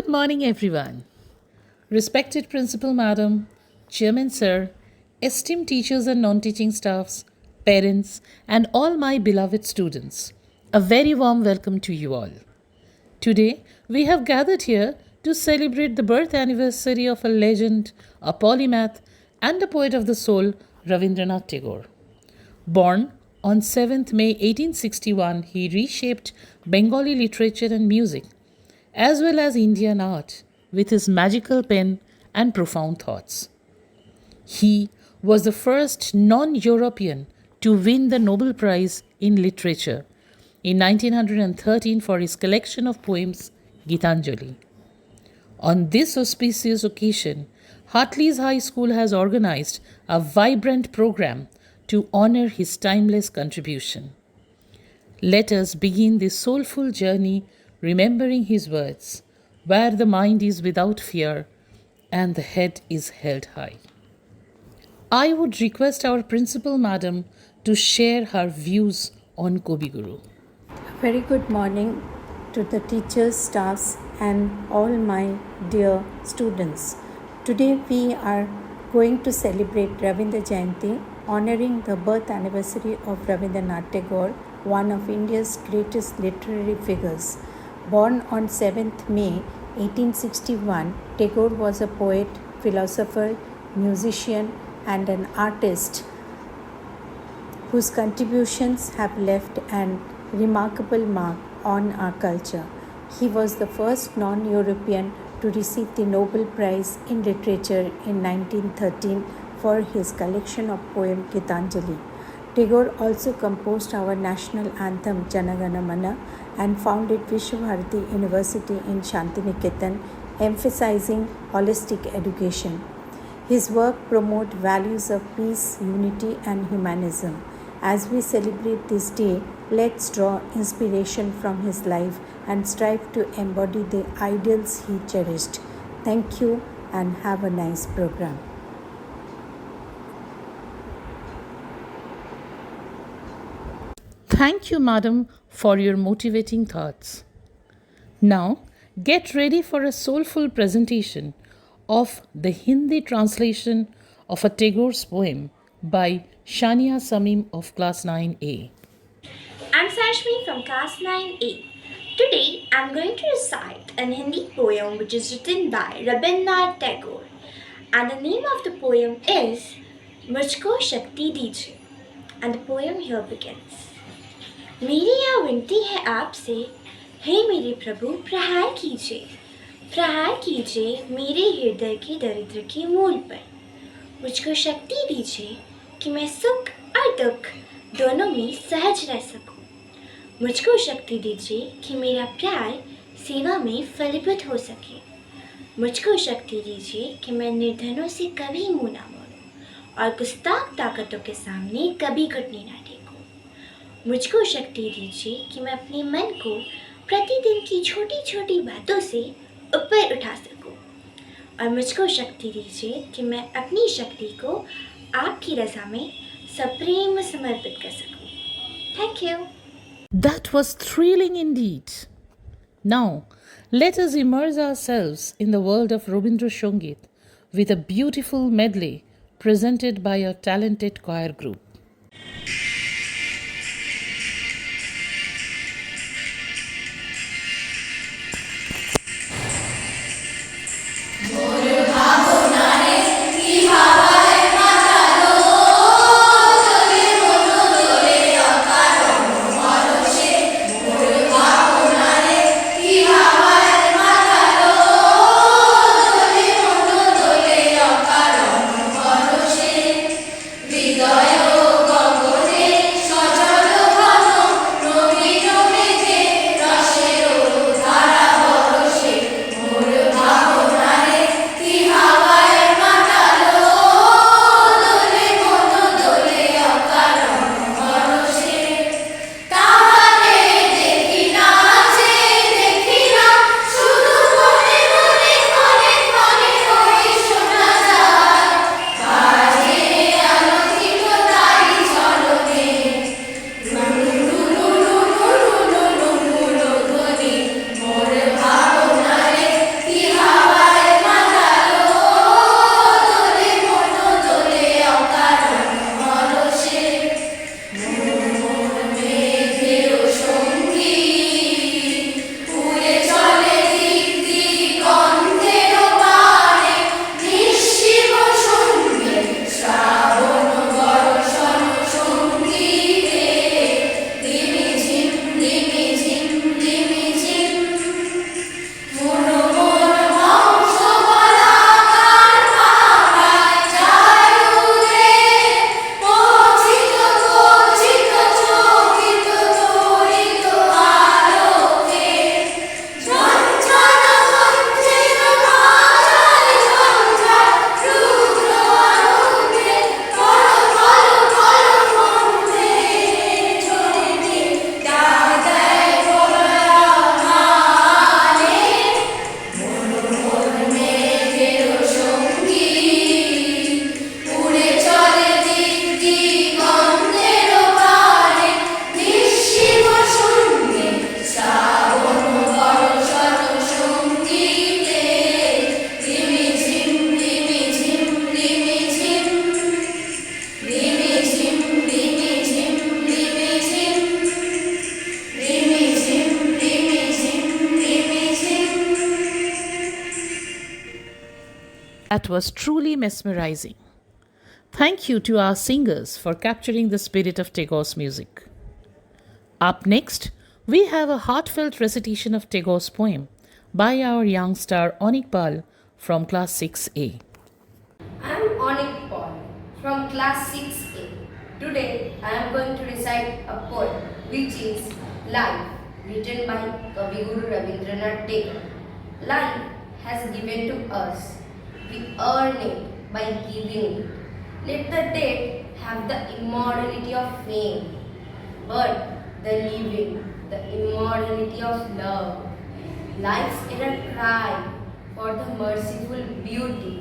Good morning, everyone. Respected Principal Madam, Chairman Sir, esteemed teachers and non teaching staffs, parents, and all my beloved students, a very warm welcome to you all. Today, we have gathered here to celebrate the birth anniversary of a legend, a polymath, and a poet of the soul, Ravindranath Tagore. Born on 7th May 1861, he reshaped Bengali literature and music, as well as Indian art, with his magical pen and profound thoughts. He was the first non European to win the Nobel Prize in Literature in 1913 for his collection of poems Gitanjali. On this auspicious occasion, Hartley's High School has organized a vibrant program to honor his timeless contribution. Let us begin this soulful journey remembering his words, where the mind is without fear and the head is held high. I would request our principal madam to share her views on Kobi Guru. Very good morning to the teachers, staffs, and all my dear students. Today we are going to celebrate Ravindra Jayanti, honoring the birth anniversary of Ravindranath Tagore, one of India's greatest literary figures. Born on 7th May 1861, Tagore was a poet, philosopher, musician, and an artist whose contributions have left an remarkable mark on our culture. He was the first non-European to receive the Nobel Prize in Literature in 1913 for his collection of poem Gitanjali. Tagore also composed our national anthem Jana Gana Mana and founded Vishwabharati University in Shantiniketan, emphasizing holistic education. His work promotes values of peace, unity, and humanism. As we celebrate this day, let's draw inspiration from his life and strive to embody the ideals he cherished. Thank you and have a nice program. Thank you, madam, for your motivating thoughts. Now, get ready for a soulful presentation of the Hindi translation of a Tagore's poem by Shania Samim of Class 9A. I'm Sashmi from Class 9A. Today I'm going to recite an Hindi poem which is written by Rabindranath Tagore. And the name of the poem is Mujhko Shakti Dijiye. And the poem here begins. मेरी यह विनती है आपसे, हे मेरे प्रभु प्रहार कीजिए मेरे हृदय के दरिद्र के मूल पर। मुझको शक्ति दीजिए कि मैं सुख और दुख दोनों में सहज रह सकूं। मुझको शक्ति दीजिए कि मेरा प्यार सेवा में फलीभूत हो सके। मुझको शक्ति दीजिए कि मैं निर्धनों से कभी मुंह ना मोड़ूं और गुस्ताख ताकतों के सामने कभी घुटने ना टेकूं। मुझको शक्ति दीजिए कि मैं अपने मन को प्रतिदिन की छोटी छोटी बातों से ऊपर उठा सकूं। और मुझको शक्ति दीजिए कि मैं अपनी शक्ति को आपकी रज़ा में सप्रेम समर्पित कर सकूं। Thank you. That was thrilling indeed. Now, let us immerse ourselves in the world of Rabindra Shongit with a beautiful medley presented by a talented choir group. Hidaya Gangore That was truly mesmerizing. Thank you to our singers for capturing the spirit of Tagore's music. Up next, we have a heartfelt recitation of Tagore's poem by our young star Onik Pal from class 6A. I am Onik Paul from class 6A. Today I am going to recite a poem which is Life, written by Kavi Guru Rabindranath Tagore. Life has given to us. We earn it by giving it. Let the dead have the immortality of fame, but the living, the immortality of love. Life's inner cry for the merciful beauty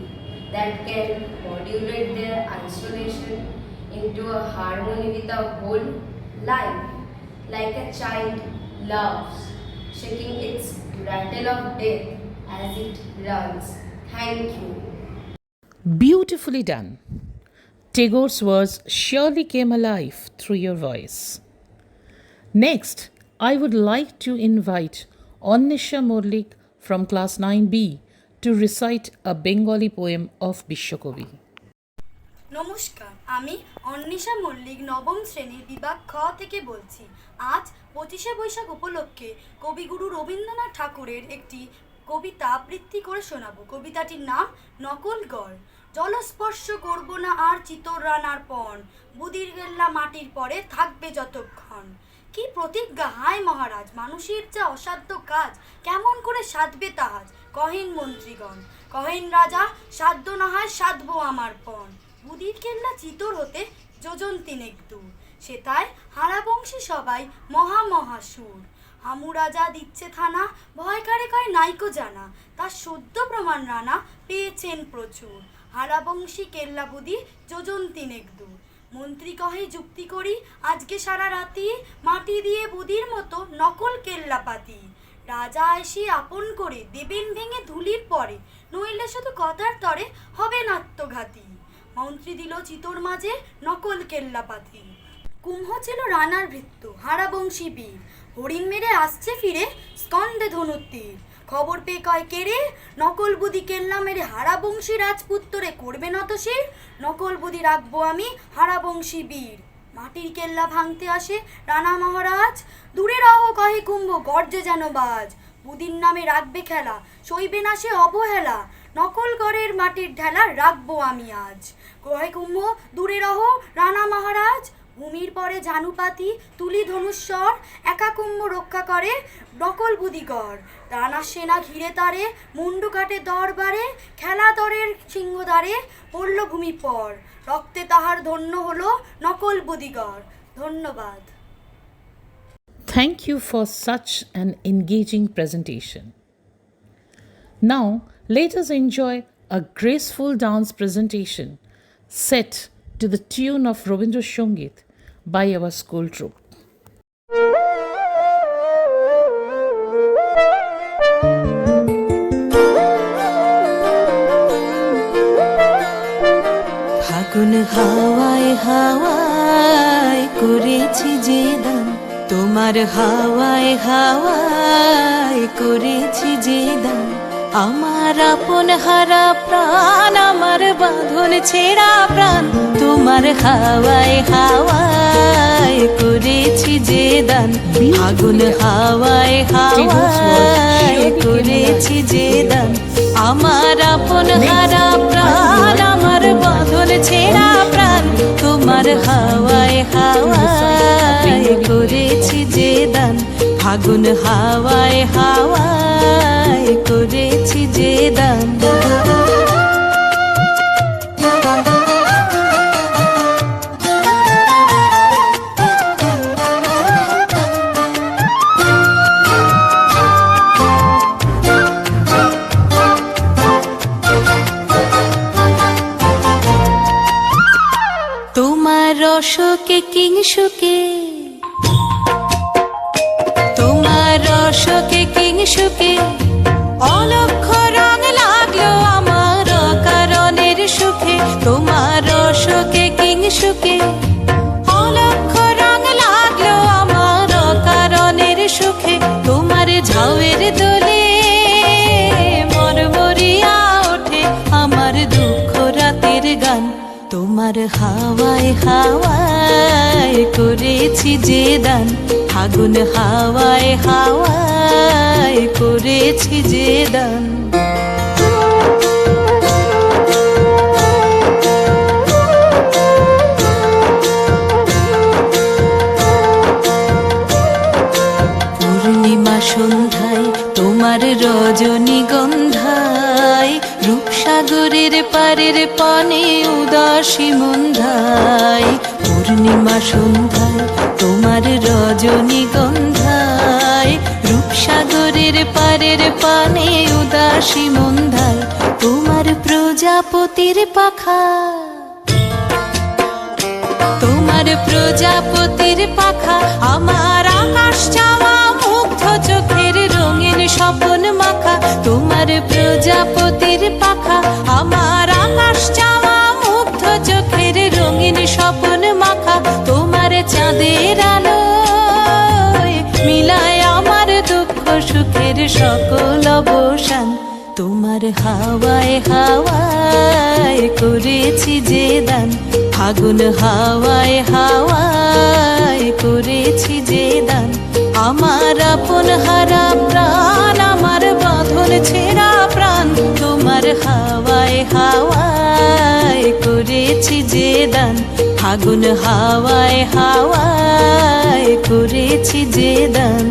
that can modulate their isolation into a harmony with the whole life, like a child loves, shaking its rattle of death as it runs. Thank you. Beautifully done. Tagore's words surely came alive through your voice. Next, I would like to invite Onnisha Morlik from class 9B to recite a Bengali poem of Bishwakobi. নমস্কার, আমি অন্নিশা মল্লিক নবম শ্রেণীর বিভাগ খ থেকে বলছি। আজ 25শে বৈশাখ উপলক্ষে কবিগুরু রবীন্দ্রনাথ ঠাকুরের একটি কবিতা আবৃত্তি করে শোনাবো। কবিতাটির নাম নকল গড়। জলস্পর্শ করব না আর চিতর রানার পণ, বুদির গেল্লা মাটির পরে থাকবে যতক্ষণ। কি প্রতিজ্ঞা হায় মহারাজ, মানুষের যা অসাধ্য কাজ, কেমন করে সাধবে তাহাজ। কহেন মন্ত্রীগণ, কহেন রাজা, সাধ্য না হয় সাধবো আমার পণ। বুদির কেল্লা চিতর হতে যোজন তিনেক দূর, সেটায় হারাবংশী সবাই মহা মহাসুর। হামু রাজা দিচ্ছে থানা, ভয় কারে কয় নাইকো জানা, তার সদ্য প্রমাণ রানা পেয়েছেন প্রচুর। হারাবংশী কেল্লা বুদি যোজন তিনেক দূর। মন্ত্রী কহে যুক্তি করি, আজকে সারা রাতি মাটি দিয়ে বুদির মতো নকল কেল্লা পাতি। রাজা এসে আপন করে দেবেন ভেঙে ধুলির পরে, নইলে শুধু কথার তরে হবে নাত্মঘাতী। মন্ত্রী দিল চিতর মাঝে নকল কেল্লা পাতি। কুম্ভ ছিল রানার ভৃত্য, হারাবংশী বীর, হরিণ মেরে আসছে ফিরে স্কন্দে ধনুর তীর। খবর পেয়ে কয় কেড়ে, নকল বুদি কেল্লা মেরে হারাবংশী রাজপুত্তরে করবে নত শির। নকল বুদি রাখবো আমি হারাবংশী বীর। মাটির কেল্লা ভাঙতে আসে রানা মহারাজ, দূরে রহ কহে কুম্ভ গর্জে যেন বাজ। বুদির নামে রাখবে খেলা, সইবে না সে অবহেলা, নকল গড়ের মাটির ঢেলা রাখবো আমি আজ। কহে কুম্ভ দূরে রহ রানা মহারাজ, ভূমির পরে ঝানুপাতি তুলি ধনুস্বর, একা কুম্ভ রক্ষা করে নকল বুদিগড়। রানার সেনা ঘিরে তারে, মুন্ডু কাটে দরবারে, খেলা দরের সিংহদ্বারে পড়ল ভূমি পর। রক্তে তাহার ধন্য হলো নকল বুদিগড়। ধন্যবাদ। Thank you for such an engaging presentation. Now, let us enjoy a graceful dance presentation set to the tune of Rabindra Shongit by our school troupe. ফাগুন হাওয়ায় হাওয়ায় করেছি যে দান, তোমার হাওয়ায় হাওয়ায় করেছি যে দান। আমার আপন হারা প্রাণ, আমার বাঁধন ছেঁড়া প্রাণ, তোমার হাওয়ায় হাওয়ায় করেছি যে দান। ফাগুন হাওয়ায় হাওয়ায় করেছি যে দান। আমার আপন হারা প্রাণ, আমার বাঁধন ছেঁড়া প্রাণ, তোমার হাওয়ায় হাওয়ায় করেছি যে দান। ফাগুন হাওয়ায় হাওয়ায় করেছি যে দান। তোমার রসকে কিংসুকে, তোমার রসকে কিংসুকে, অলক্ষ রং লাগলো আমার কারণের সুখে। তোমার রসকে কিংসুকে, অলক্ষ রং লাগলো আমার কারণের সুখে। তোমার ঝাউয়ের দোলে মরমরিয়া ওঠে আমার গান তোমার হাওয়ায় হাওয়ায় করেছি যে দান ফাগুন হাওয়ায় হাওয়ায় করেছি যে দান পূর্ণিমা সন্ধ্যায় তোমার রজনীগন্ধায় রূপসাগরের পারের পানে উদাসী মন্ধায় পূর্ণিমা সন্ধ্যায় তোমার রজনীগন্ধায় রূপসাগরের পারের পানে উদাসী মন্ধায় তোমার প্রজাপতির পাখা তোমার প্রজাপতির পাখা আমার আকাশ চাওয়া মুগ্ধ চোখের রঙিন স্বপন মাখা তোমার প্রজাপতির পাখা আমার আকাশ চাওয়া মুগ্ধ চোখের রঙিন স্বপন মাখা তোমার চাঁদের আলোয় মিলায় আমার দুঃখ সুখের সকল অবসান তোমার হাওয়ায় হাওয়ায় করেছি যে দান ফাগুন হাওয়ায় হাওয়ায় করেছি যে দান আমার আপন হারা প্রাণ আমার বাঁধন ছেঁড়া প্রাণ তোমার হাওয়ায় হাওয়ায় করেছি যে দান ফাগুন হাওয়ায় হাওয়ায় করেছি যে দান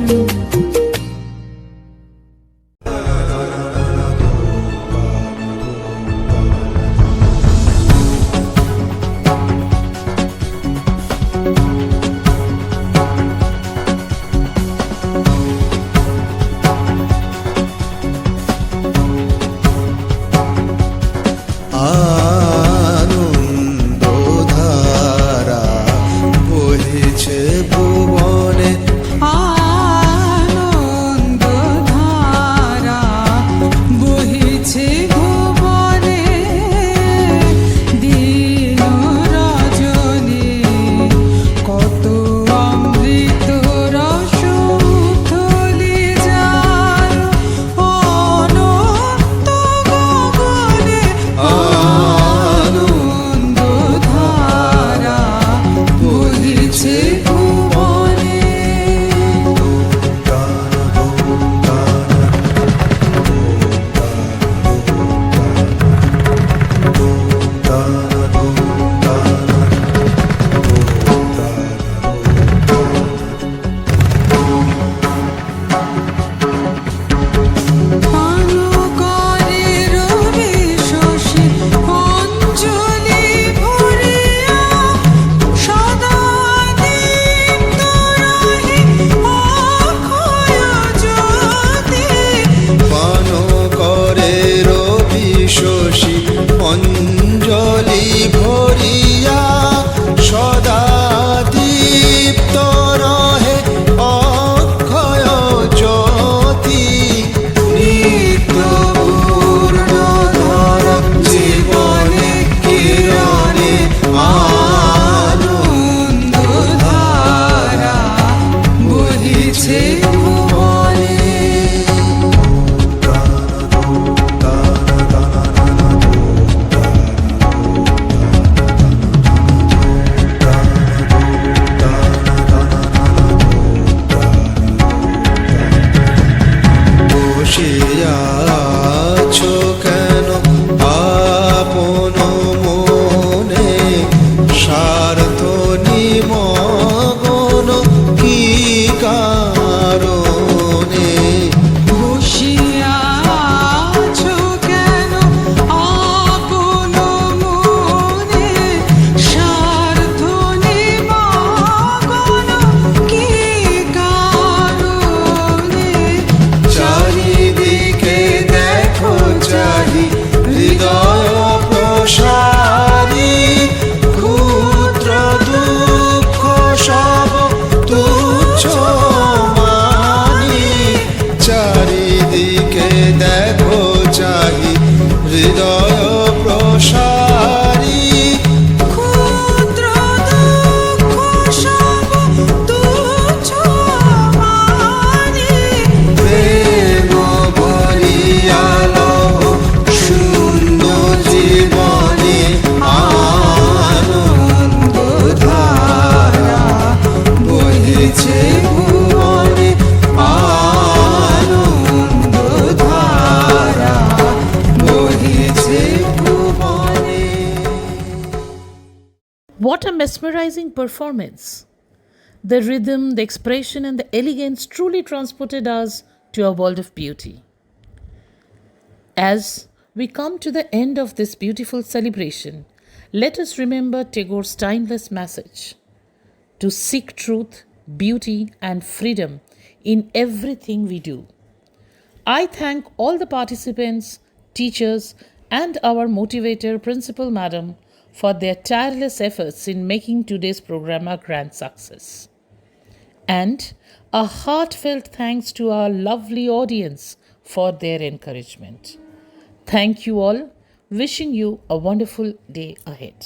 আনন্দধারা বহিছে ভুবনে What a mesmerizing performance! The rhythm, the expression, and the elegance truly transported us to a world of beauty. As we come to the end of this beautiful celebration, let us remember Tagore's timeless message to seek truth, beauty, and freedom in everything we do. I thank all the participants, teachers, and our motivator, Principal Madam, for their tireless efforts in making today's program a grand success. And a heartfelt thanks to our lovely audience for their encouragement. Thank you all. Wishing you a wonderful day ahead.